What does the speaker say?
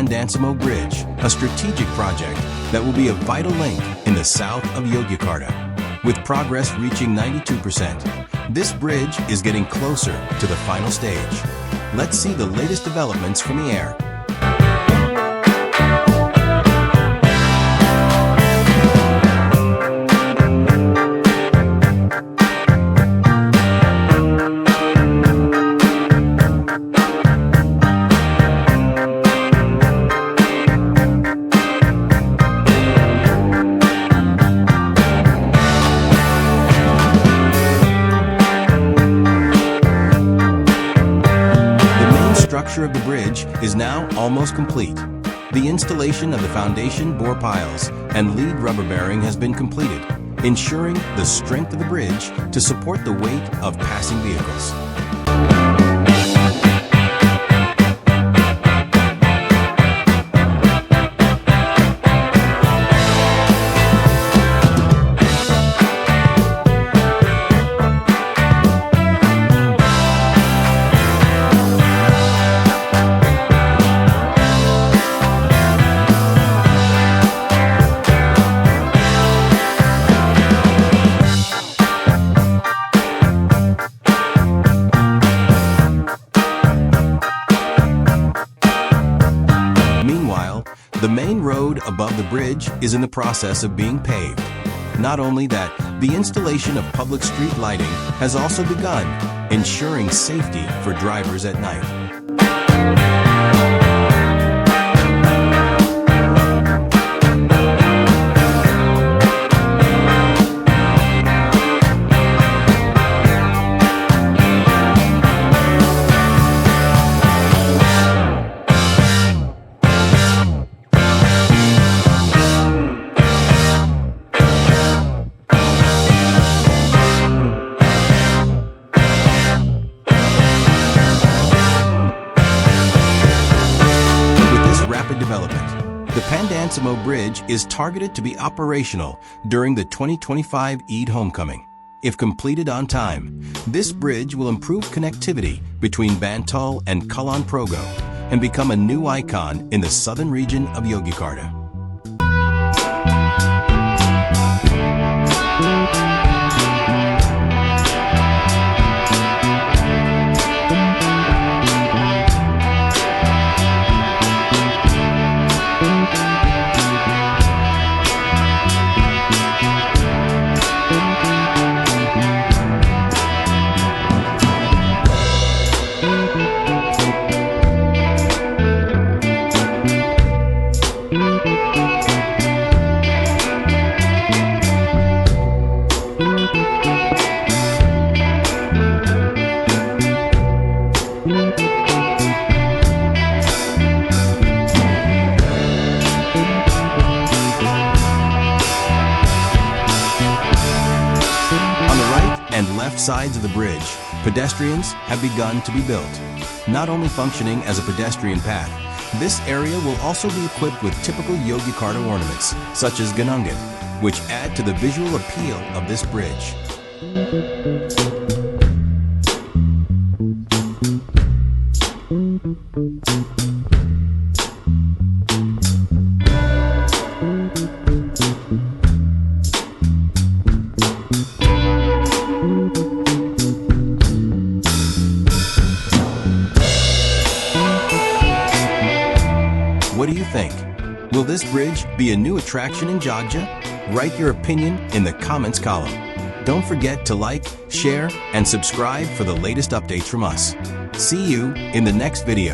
Pandansimo Bridge, a strategic project that will be a vital link in the south of Yogyakarta. With progress reaching 92%, this bridge is getting closer to the final stage. Let's see the latest developments from the air. The structure of the bridge is now almost complete. The installation of the foundation bore piles and lead rubber bearing has been completed, ensuring the strength of the bridge to support the weight of passing vehicles. The main road above the bridge is in the process of being paved. Not only that, the installation of public street lighting has also begun, ensuring safety for drivers at night. The Pandansimo Bridge is targeted to be operational during the 2025 Eid homecoming. If completed on time, this bridge will improve connectivity between Bantul and Kulon Progo and become a new icon in the southern region of Yogyakarta. And left sides of the bridge, pedestrians have begun to be built. Not only functioning as a pedestrian path, this area will also be equipped with typical Yogyakarta ornaments, such as Dengan, which add to the visual appeal of this bridge. What do you think? Will this bridge be a new attraction in Jogja? Write your opinion in the comments column. Don't forget to like, share, and subscribe for the latest updates from us. See you in the next video.